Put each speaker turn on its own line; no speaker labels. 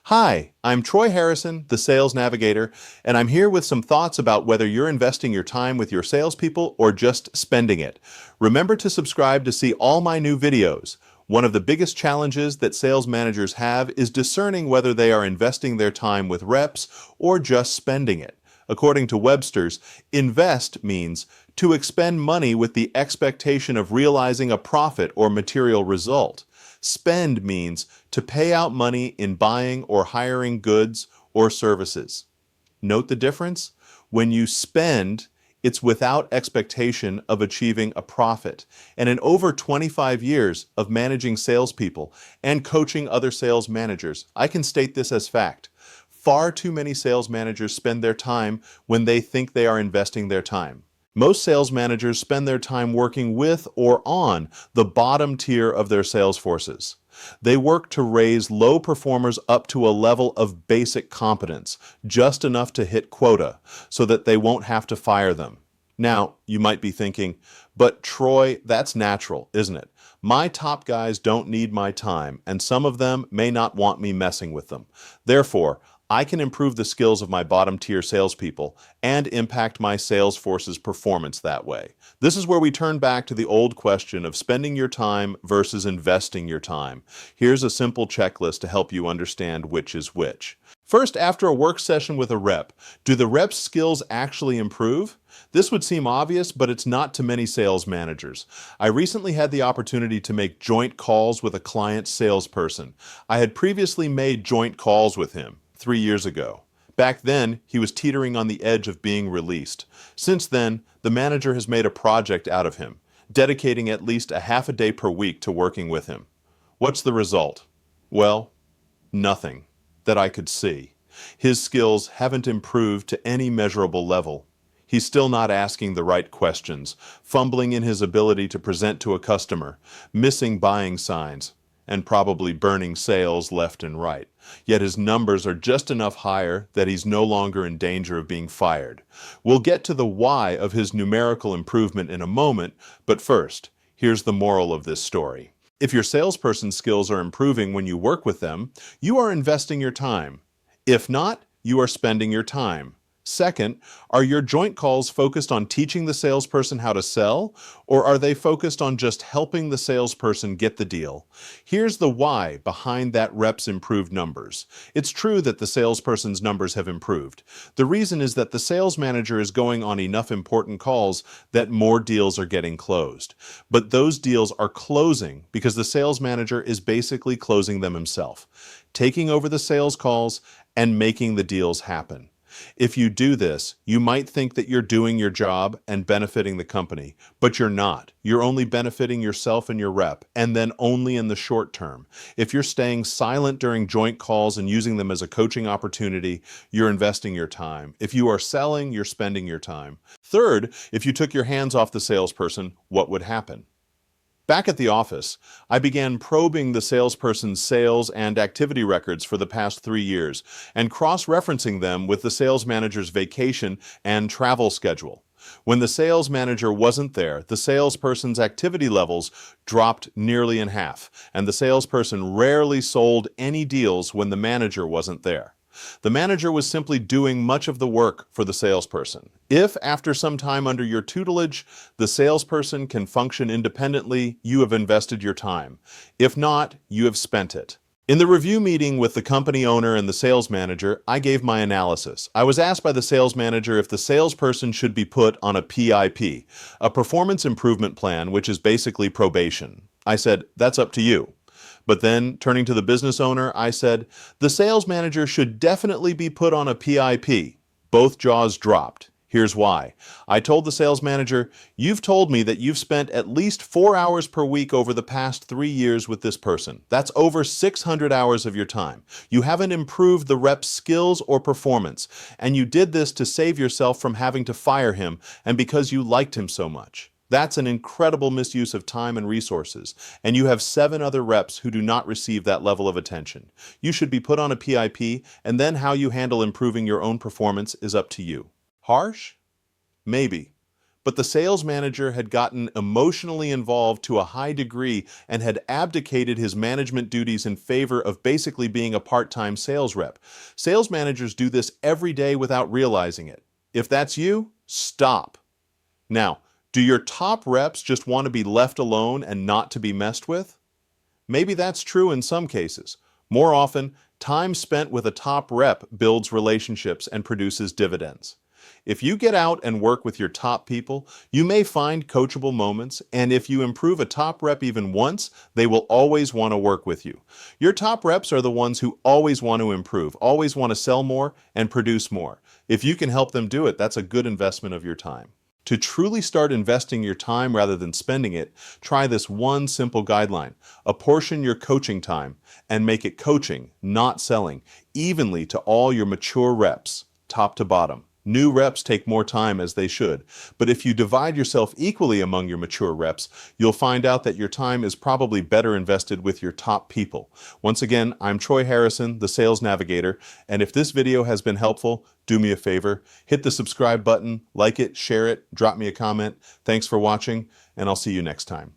Hi, I'm Troy Harrison, the Sales Navigator, and I'm here with some thoughts about whether you're investing your time with your salespeople or just spending it. Remember to subscribe to see all my new videos. One of the biggest challenges that sales managers have is discerning whether they are investing their time with reps or just spending it. According to Webster's, invest means to expend money with the expectation of realizing a profit or material result. Spend means to pay out money in buying or hiring goods or services. Note the difference? When you spend, it's without expectation of achieving a profit. And in over 25 years of managing salespeople and coaching other sales managers, I can state this as fact. Far too many sales managers spend their time when they think they are investing their time. Most sales managers spend their time working with or on the bottom tier of their sales forces. They work to raise low performers up to a level of basic competence, just enough to hit quota, so that they won't have to fire them. Now, you might be thinking, but Troy, that's natural, isn't it? My top guys don't need my time, and some of them may not want me messing with them. Therefore, I can improve the skills of my bottom tier salespeople and impact my sales force's performance that way. This is where we turn back to the old question of spending your time versus investing your time. Here's a simple checklist to help you understand which is which. First, after a work session with a rep, do the rep's skills actually improve? This would seem obvious, but it's not to many sales managers. I recently had the opportunity to make joint calls with a client salesperson. I had previously made joint calls with him 3 years ago. Back then, he was teetering on the edge of being released. Since then, the manager has made a project out of him, dedicating at least a half a day per week to working with him. What's the result? Well, nothing that I could see. His skills haven't improved to any measurable level. He's still not asking the right questions, fumbling in his ability to present to a customer, missing buying signs, and probably burning sales left and right. Yet his numbers are just enough higher that he's no longer in danger of being fired. We'll get to the why of his numerical improvement in a moment, but first, here's the moral of this story. If your salesperson's skills are improving when you work with them, you are investing your time. If not, you are spending your time. Second, are your joint calls focused on teaching the salesperson how to sell, or are they focused on just helping the salesperson get the deal? Here's the why behind that rep's improved numbers. It's true that the salesperson's numbers have improved. The reason is that the sales manager is going on enough important calls that more deals are getting closed. But those deals are closing because the sales manager is basically closing them himself, taking over the sales calls and making the deals happen. If you do this, you might think that you're doing your job and benefiting the company, but you're not. You're only benefiting yourself and your rep, and then only in the short term. If you're staying silent during joint calls and using them as a coaching opportunity, you're investing your time. If you are selling, you're spending your time. Third, if you took your hands off the salesperson, what would happen? Back at the office, I began probing the salesperson's sales and activity records for the past 3 years and cross-referencing them with the sales manager's vacation and travel schedule. When the sales manager wasn't there, the salesperson's activity levels dropped nearly in half, and the salesperson rarely sold any deals when the manager wasn't there. The manager was simply doing much of the work for the salesperson. If, after some time under your tutelage, the salesperson can function independently, you have invested your time. If not, you have spent it. In the review meeting with the company owner and the sales manager, I gave my analysis. I was asked by the sales manager if the salesperson should be put on a PIP, a performance improvement plan, which is basically probation. I said, that's up to you. But then, turning to the business owner, I said, the sales manager should definitely be put on a PIP. Both jaws dropped. Here's why. I told the sales manager, you've told me that you've spent at least 4 hours per week over the past 3 years with this person. That's over 600 hours of your time. You haven't improved the rep's skills or performance, and you did this to save yourself from having to fire him and because you liked him so much. That's an incredible misuse of time and resources, and you have 7 other reps who do not receive that level of attention. You should be put on a PIP, and then how you handle improving your own performance is up to you. Harsh? Maybe. but the sales manager had gotten emotionally involved to a high degree and had abdicated his management duties in favor of basically being a part-time sales rep. Sales managers do this every day without realizing it. If that's you, stop. Now, do your top reps just want to be left alone and not to be messed with? Maybe that's true in some cases. More often, time spent with a top rep builds relationships and produces dividends. If you get out and work with your top people, you may find coachable moments, and if you improve a top rep even once, they will always want to work with you. Your top reps are the ones who always want to improve, always want to sell more and produce more. If you can help them do it, that's a good investment of your time. To truly start investing your time rather than spending it, try this one simple guideline. Apportion your coaching time and make it coaching, not selling, evenly to all your mature reps, top to bottom. New reps take more time as they should, but if you divide yourself equally among your mature reps, you'll find out that your time is probably better invested with your top people. Once again, I'm Troy Harrison, the Sales Navigator, and if this video has been helpful, do me a favor, hit the subscribe button, like it, share it, drop me a comment. Thanks for watching, and I'll see you next time.